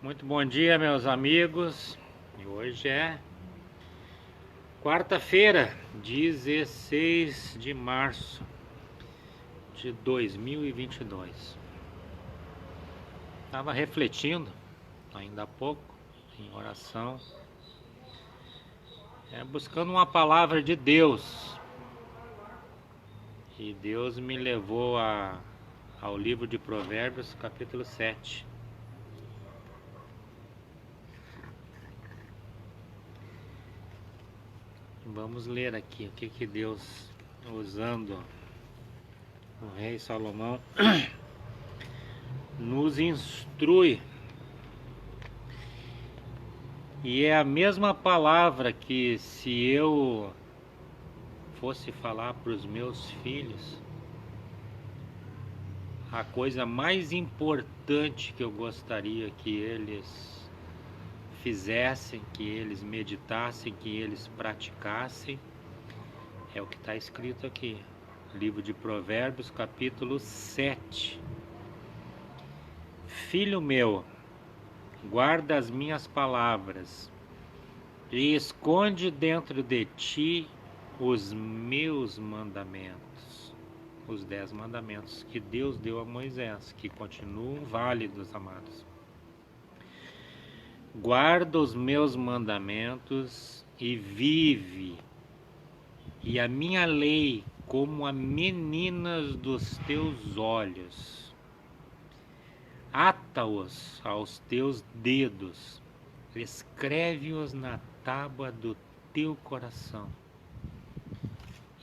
Muito bom dia, meus amigos. E hoje é quarta-feira, 16 de março de 2022. Estava refletindo ainda há pouco em oração, buscando uma palavra de Deus. E Deus me levou ao livro de Provérbios, capítulo 7. Vamos ler aqui o que Deus, usando o rei Salomão, nos instrui. E é a mesma palavra que, se eu fosse falar para os meus filhos, a coisa mais importante que eu gostaria que eles fizessem, que eles meditassem, que eles praticassem, é o que está escrito aqui, livro de Provérbios, capítulo 7. Filho meu, guarda as minhas palavras e esconde dentro de ti os meus mandamentos, os 10 mandamentos que Deus deu a Moisés, que continuam válidos, amados. Guarda os meus mandamentos e vive, e a minha lei como a meninas dos teus olhos. Ata-os aos teus dedos, escreve-os na tábua do teu coração.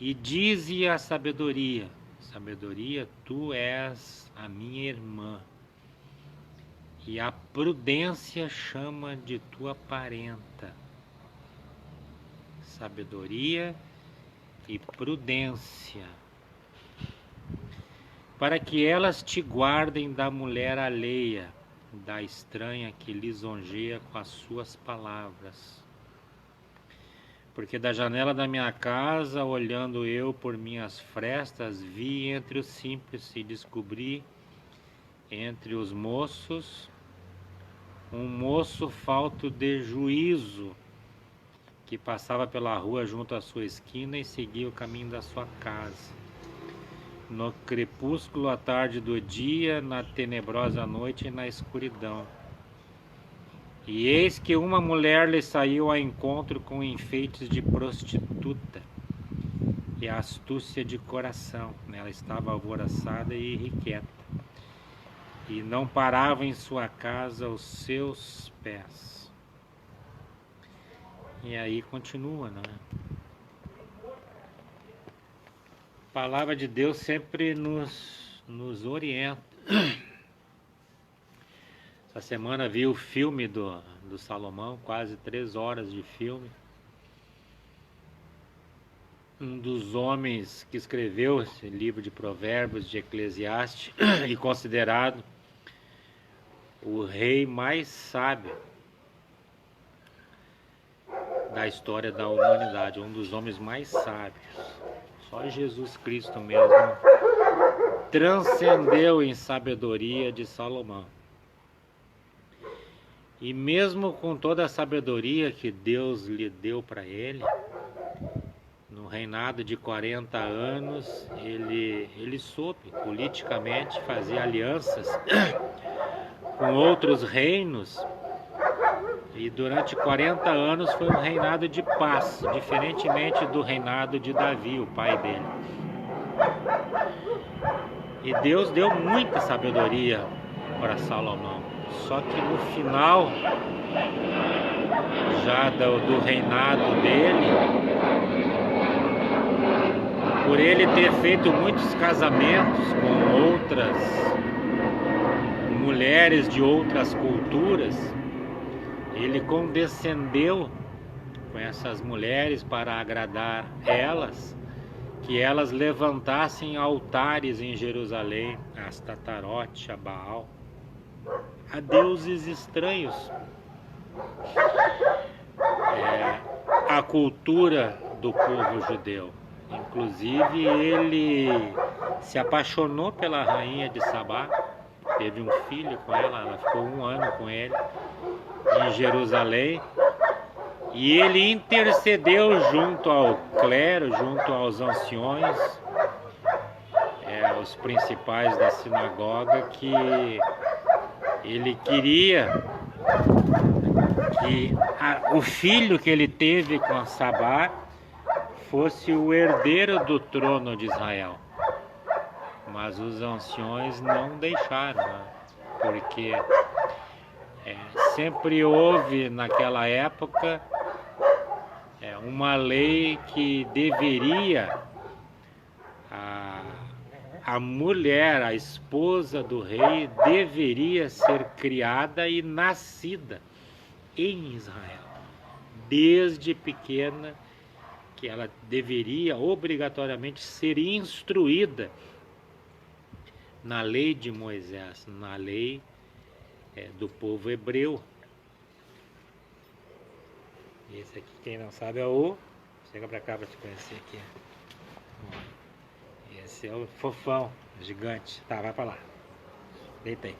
E dize a sabedoria: sabedoria, tu és a minha irmã. E a prudência chama de tua parenta. Sabedoria e prudência, para que elas te guardem da mulher alheia, da estranha que lisonjeia com as suas palavras. Porque da janela da minha casa, olhando eu por minhas frestas, vi entre os simples e descobri entre os moços um moço falto de juízo, que passava pela rua junto à sua esquina e seguia o caminho da sua casa. No crepúsculo, à tarde do dia, na tenebrosa noite e na escuridão. E eis que uma mulher lhe saiu ao encontro com enfeites de prostituta e astúcia de coração. Ela estava alvoroçada e irrequieta, e não parava em sua casa os seus pés. E aí continua, né? A palavra de Deus sempre nos orienta. Essa semana vi o filme do Salomão, quase 3 horas de filme. Um dos homens que escreveu esse livro de Provérbios, de Eclesiastes, e considerado o rei mais sábio da história da humanidade, um dos homens mais sábios. Só Jesus Cristo mesmo transcendeu em sabedoria de Salomão. E mesmo com toda a sabedoria que Deus lhe deu para ele, no reinado de 40 anos, ele soube politicamente fazer alianças com outros reinos, e durante 40 anos foi um reinado de paz, diferentemente do reinado de Davi, o pai dele. E Deus deu muita sabedoria para Salomão, só que no final já do reinado dele, por ele ter feito muitos casamentos com outras mulheres de outras culturas, ele condescendeu com essas mulheres para agradar elas, que elas levantassem altares em Jerusalém, a Astatarote, a Baal, a deuses estranhos. A cultura do povo judeu. Inclusive ele se apaixonou pela rainha de Sabá, teve um filho com ela ficou 1 ano com ele em Jerusalém. E ele intercedeu junto ao clero, junto aos anciões, os principais da sinagoga, que ele queria que o filho que ele teve com a Sabá fosse o herdeiro do trono de Israel. Mas os anciões não deixaram, né? Porque sempre houve naquela época uma lei que deveria a mulher, a esposa do rei, deveria ser criada e nascida em Israel. Desde pequena, que ela deveria obrigatoriamente ser instruída na lei de Moisés, na lei do povo hebreu. Esse aqui, quem não sabe, é o... Chega pra cá pra te conhecer aqui. Esse é o fofão, gigante. Tá, vai pra lá. Deita aí.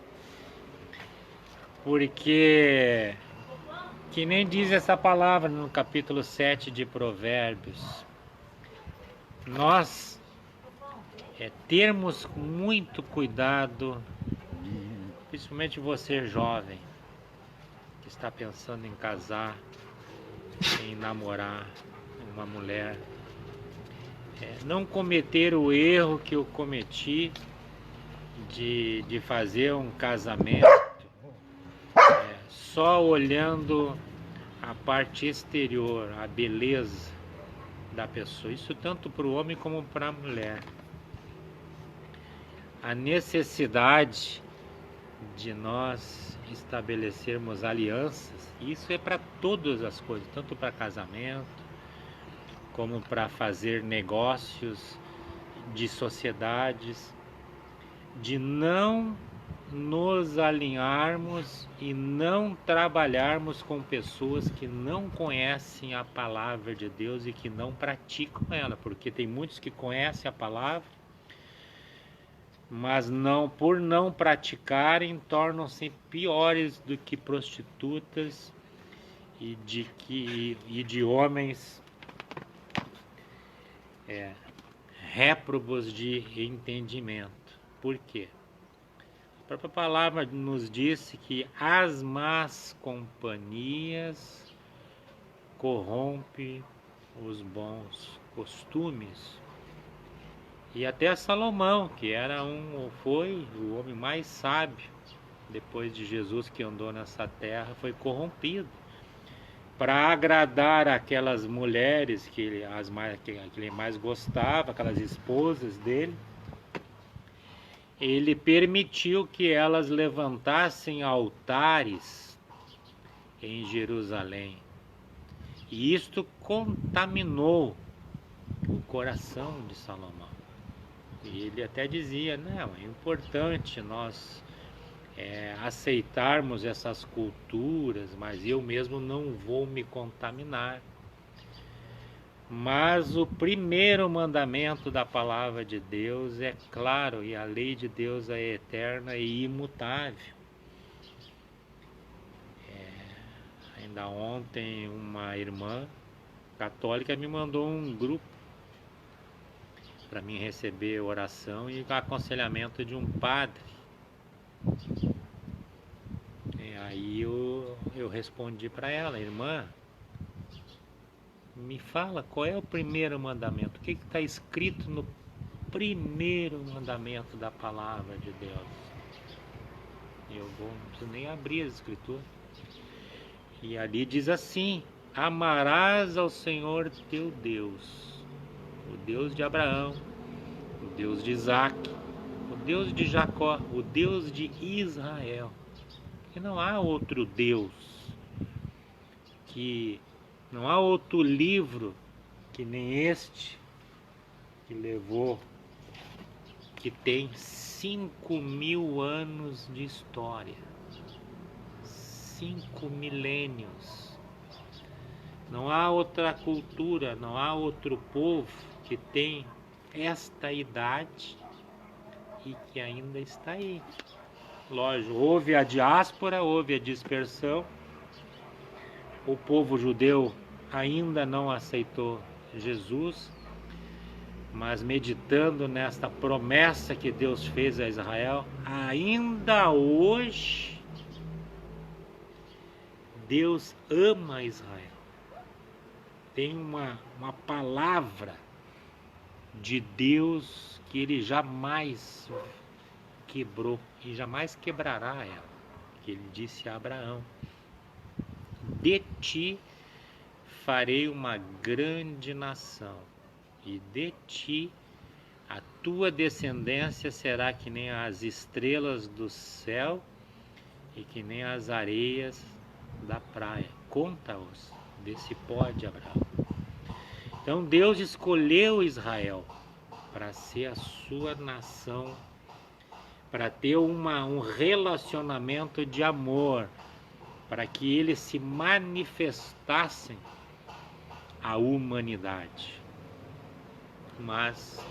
Porque, que nem diz essa palavra no capítulo 7 de Provérbios, nós termos muito cuidado, principalmente você jovem, que está pensando em casar, em namorar uma mulher, não cometer o erro que eu cometi de fazer um casamento só olhando a parte exterior, a beleza da pessoa. Isso tanto para o homem como para a mulher. A necessidade de nós estabelecermos alianças, isso é para todas as coisas, tanto para casamento, como para fazer negócios de sociedades, de não nos alinharmos e não trabalharmos com pessoas que não conhecem a palavra de Deus e que não praticam ela, porque tem muitos que conhecem a palavra, mas por não praticarem, tornam-se piores do que prostitutas e de homens réprobos de entendimento. Por quê? A própria palavra nos disse que as más companhias corrompem os bons costumes. E até Salomão, que foi o homem mais sábio depois de Jesus que andou nessa terra, foi corrompido para agradar aquelas mulheres que ele mais gostava, aquelas esposas dele. Ele permitiu que elas levantassem altares em Jerusalém. E isto contaminou o coração de Salomão. E ele até dizia, não, é importante nós aceitarmos essas culturas, mas eu mesmo não vou me contaminar. Mas o primeiro mandamento da palavra de Deus é claro, e a lei de Deus é eterna e imutável. Ainda ontem uma irmã católica me mandou um grupo para mim receber oração e aconselhamento de um padre. E aí eu respondi para ela, irmã, me fala qual é o primeiro mandamento, o que está escrito no primeiro mandamento da palavra de Deus. Não preciso nem abrir as escrituras. E ali diz assim, amarás ao Senhor teu Deus, o Deus de Abraão, o Deus de Isaac, o Deus de Jacó, o Deus de Israel. E não há outro Deus, não há outro livro que nem este, que tem 5.000 anos de história, 5 milênios. Não há outra cultura, não há outro povo que tem esta idade e que ainda está aí. Lógico, houve a diáspora, houve a dispersão. O povo judeu ainda não aceitou Jesus, mas meditando nesta promessa que Deus fez a Israel, ainda hoje Deus ama Israel. Tem uma palavra de Deus que ele jamais quebrou e jamais quebrará ela, que ele disse a Abraão: de ti farei uma grande nação, e de ti a tua descendência será que nem as estrelas do céu e que nem as areias da praia. Conta-os desse pó de Abraão. Então Deus escolheu Israel para ser a sua nação, para ter um relacionamento de amor, para que eles se manifestassem à humanidade. Mas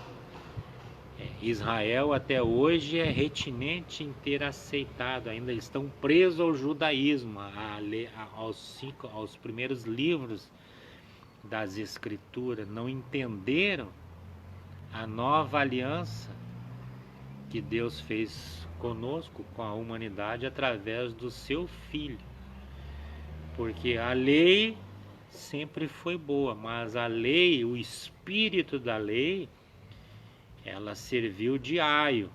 Israel até hoje é retinente em ter aceitado, ainda estão presos ao judaísmo, aos primeiros livros das Escrituras, não entenderam a nova aliança que Deus fez conosco, com a humanidade, através do seu Filho. Porque a lei sempre foi boa, mas a lei, o espírito da lei, ela serviu de aio,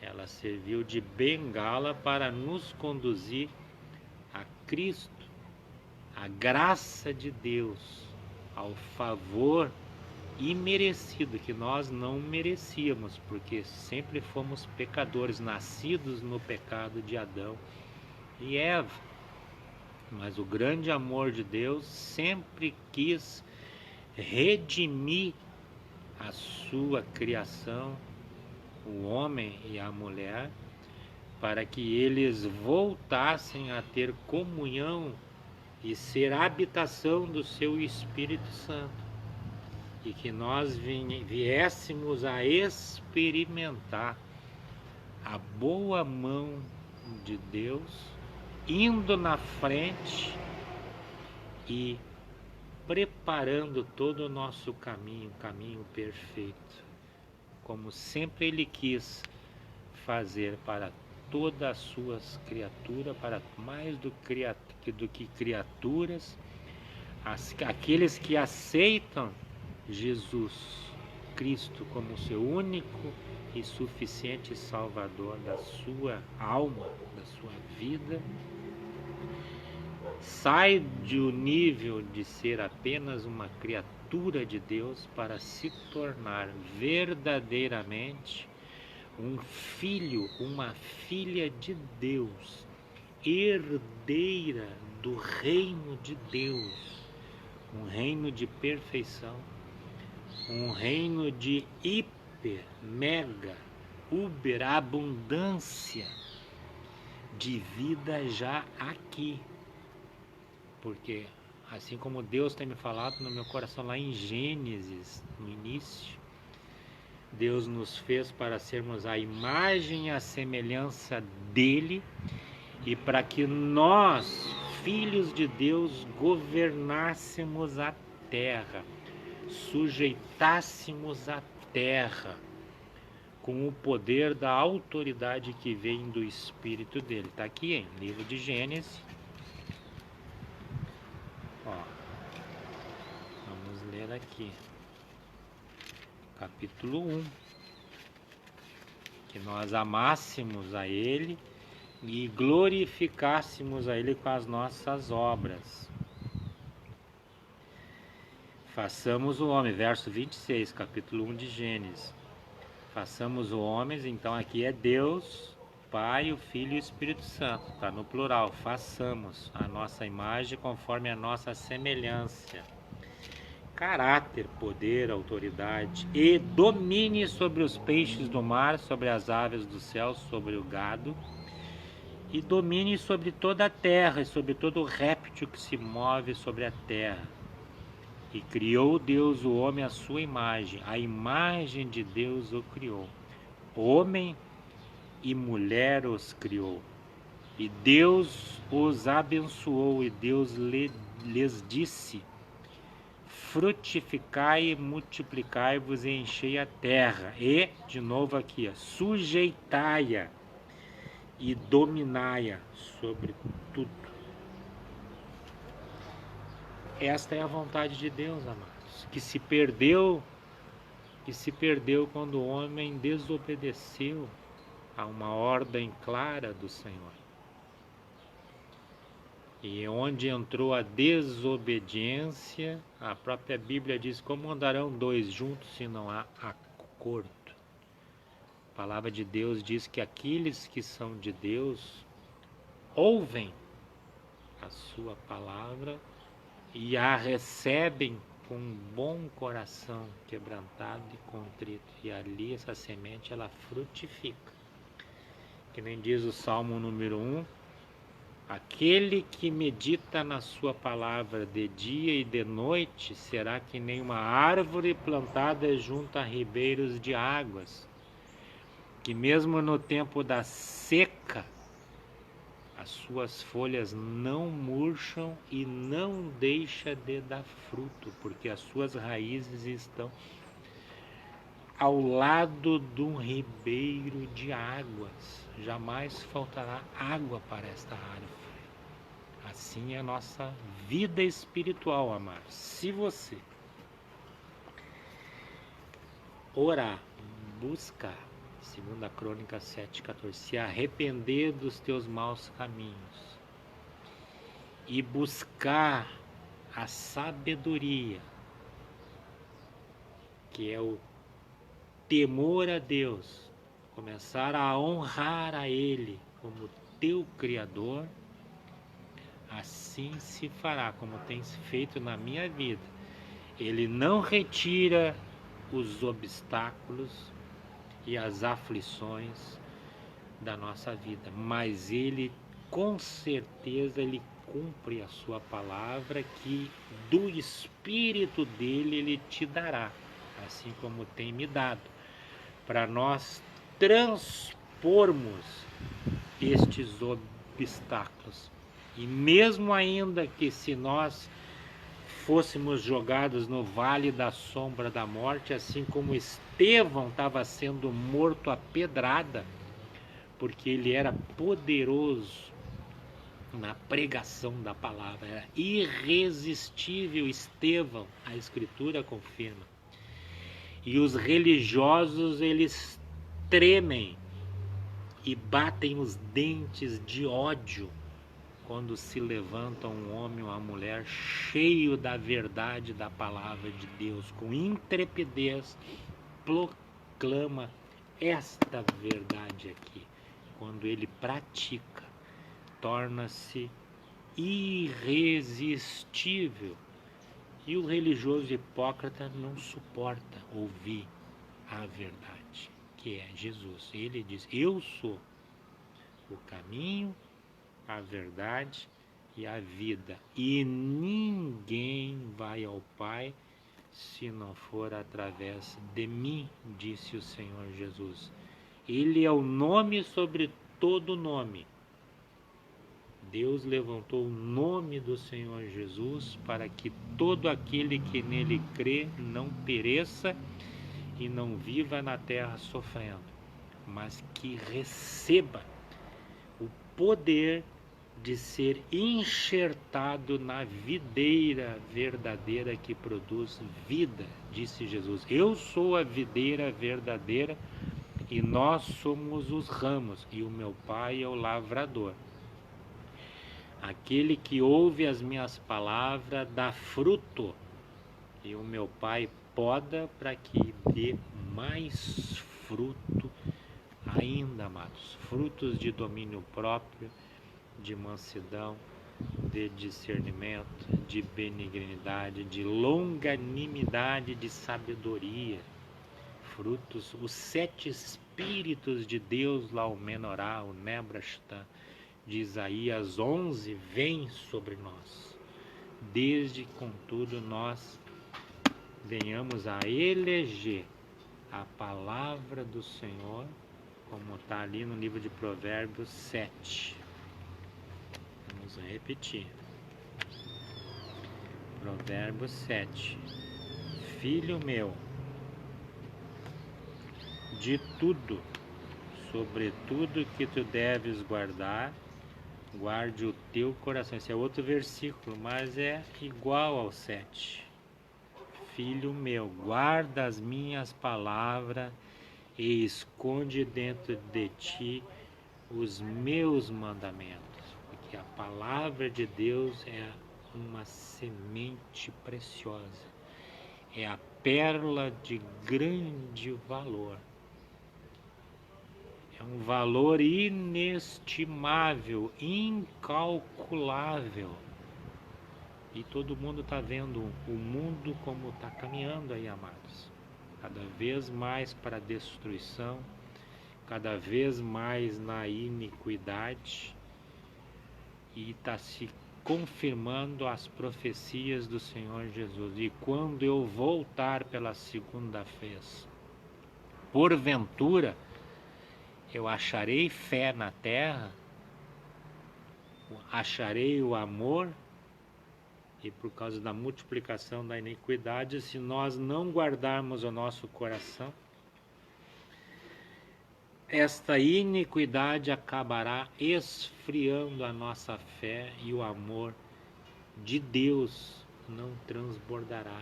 ela serviu de bengala para nos conduzir a Cristo, a graça de Deus, ao favor imerecido que nós não merecíamos, porque sempre fomos pecadores, nascidos no pecado de Adão e Eva. Mas o grande amor de Deus sempre quis redimir a sua criação, o homem e a mulher, para que eles voltassem a ter comunhão e ser a habitação do seu Espírito Santo, e que nós viéssemos a experimentar a boa mão de Deus indo na frente e preparando todo o nosso caminho, caminho perfeito, como sempre Ele quis fazer para todas as suas criaturas, para mais do que criaturas, aqueles que aceitam Jesus Cristo como seu único e suficiente Salvador da sua alma, da sua vida, sai do nível de ser apenas uma criatura de Deus para se tornar verdadeiramente um filho, uma filha de Deus, herdeira do reino de Deus, um reino de perfeição, um reino de hiper, mega, uber, abundância de vida já aqui. Porque assim como Deus tem me falado no meu coração lá em Gênesis, no início, Deus nos fez para sermos a imagem e a semelhança dele, e para que nós, filhos de Deus, governássemos a terra, sujeitássemos a terra com o poder da autoridade que vem do Espírito dele. Está aqui em livro de Gênesis. Vamos ler aqui, capítulo 1, que nós amássemos a Ele e glorificássemos a Ele com as nossas obras. Façamos o homem, verso 26, capítulo 1 de Gênesis. Façamos o homem, então aqui é Deus, Pai, o Filho e o Espírito Santo, está no plural. Façamos a nossa imagem conforme a nossa semelhança. Caráter, poder, autoridade e domine sobre os peixes do mar, sobre as aves do céu, sobre o gado, e domine sobre toda a terra e sobre todo o réptil que se move sobre a terra. E criou Deus o homem à sua imagem, a imagem de Deus o criou. Homem e mulher os criou. E Deus os abençoou, e Deus lhes disse: frutificai e multiplicai-vos e enchei a terra. E, de novo aqui, sujeitai-a e dominai-a sobre tudo. Esta é a vontade de Deus, amados, que se perdeu quando o homem desobedeceu a uma ordem clara do Senhor. E onde entrou a desobediência, a própria Bíblia diz: como andarão dois juntos se não há acordo? A palavra de Deus diz que aqueles que são de Deus ouvem a sua palavra e a recebem com um bom coração quebrantado e contrito. E ali essa semente ela frutifica. Que nem diz o Salmo número 1: aquele que medita na sua palavra de dia e de noite será que nem uma árvore plantada junto a ribeiros de águas, que mesmo no tempo da seca as suas folhas não murcham e não deixa de dar fruto, porque as suas raízes estão ao lado de um ribeiro de águas. Jamais faltará água para esta árvore. Assim é a nossa vida espiritual, amados. Se você orar, buscar, 2 Crônicas 7,14, se arrepender dos teus maus caminhos e buscar a sabedoria, que é o temor a Deus, começar a honrar a Ele como teu Criador, assim se fará, como tem se feito na minha vida. Ele não retira os obstáculos e as aflições da nossa vida, mas Ele, com certeza, Ele cumpre a sua palavra, que do Espírito dele Ele te dará, assim como tem me dado, para nós transpormos estes obstáculos. E mesmo ainda que se nós fôssemos jogados no vale da sombra da morte, assim como Estevão estava sendo morto a pedrada, porque ele era poderoso na pregação da palavra, era irresistível Estevão, a Escritura confirma. E os religiosos, eles tremem e batem os dentes de ódio quando se levanta um homem ou uma mulher cheio da verdade da palavra de Deus, com intrepidez, proclama esta verdade aqui. Quando ele pratica, torna-se irresistível. E o religioso hipócrita não suporta ouvir a verdade, que é Jesus. Ele diz: eu sou o caminho, a verdade e a vida, e ninguém vai ao Pai se não for através de mim, disse o Senhor Jesus. Ele é o nome sobre todo nome. Deus levantou o nome do Senhor Jesus para que todo aquele que nele crê não pereça e não viva na terra sofrendo, mas que receba o poder de ser enxertado na videira verdadeira que produz vida, disse Jesus. Eu sou a videira verdadeira e nós somos os ramos, e o meu Pai é o lavrador. Aquele que ouve as minhas palavras dá fruto, e o meu Pai poda para que dê mais fruto ainda, amados. Frutos de domínio próprio, de mansidão, de discernimento, de benignidade, de longanimidade, de sabedoria. Frutos, os 7 Espíritos de Deus, lá o Menorá, o Nebrashtã, de Isaías 11, vem sobre nós, desde que, contudo, nós venhamos a eleger a palavra do Senhor como está ali no livro de Provérbios 7. Vamos repetir. Provérbios 7. Filho meu, de tudo, sobretudo que tu deves guardar, guarde o teu coração. Esse é outro versículo, mas é igual ao 7. Filho meu, guarda as minhas palavras e esconde dentro de ti os meus mandamentos, porque a palavra de Deus é uma semente preciosa, é a pérola de grande valor, é um valor inestimável, incalculável. E todo mundo está vendo o mundo como está caminhando aí, amados. Cada vez mais para a destruição, cada vez mais na iniquidade. E está se confirmando as profecias do Senhor Jesus. E quando eu voltar pela segunda vez, porventura, eu acharei fé na terra, acharei o amor. E por causa da multiplicação da iniquidade, se nós não guardarmos o nosso coração, esta iniquidade acabará esfriando a nossa fé e o amor de Deus não transbordará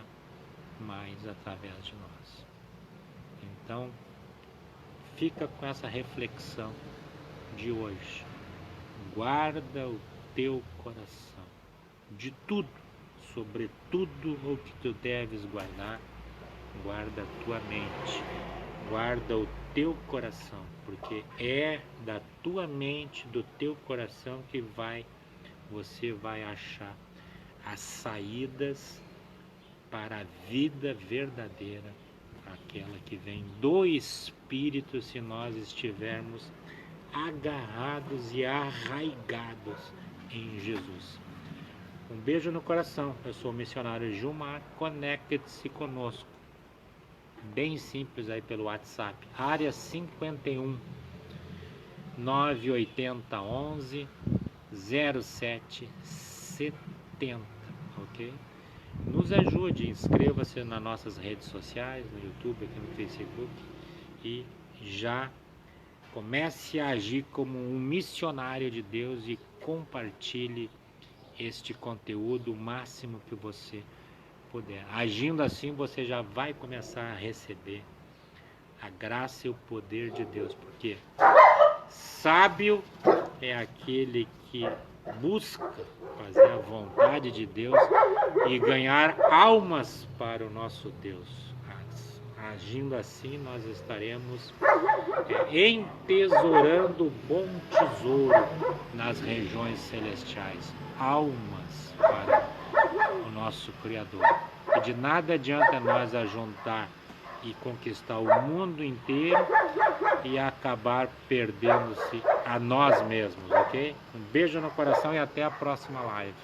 mais através de nós. Então, fica com essa reflexão de hoje. Guarda o teu coração de tudo. Sobretudo o que tu deves guardar, guarda a tua mente, guarda o teu coração, porque é da tua mente, do teu coração que você vai achar as saídas para a vida verdadeira, aquela que vem do Espírito, se nós estivermos agarrados e arraigados em Jesus. Um beijo no coração. Eu sou o missionário Gilmar. Conecte-se conosco. Bem simples aí pelo WhatsApp. Área 51 980 11 07 70. Ok? Nos ajude. Inscreva-se nas nossas redes sociais, no YouTube, aqui no Facebook. E já comece a agir como um missionário de Deus e compartilhe este conteúdo o máximo que você puder. Agindo assim, você já vai começar a receber a graça e o poder de Deus, porque sábio é aquele que busca fazer a vontade de Deus e ganhar almas para o nosso Deus. Agindo assim, nós estaremos entesourando bom tesouro nas regiões celestiais, almas para o nosso Criador. E de nada adianta nós ajuntar e conquistar o mundo inteiro e acabar perdendo-se a nós mesmos, ok? Um beijo no coração e até a próxima live.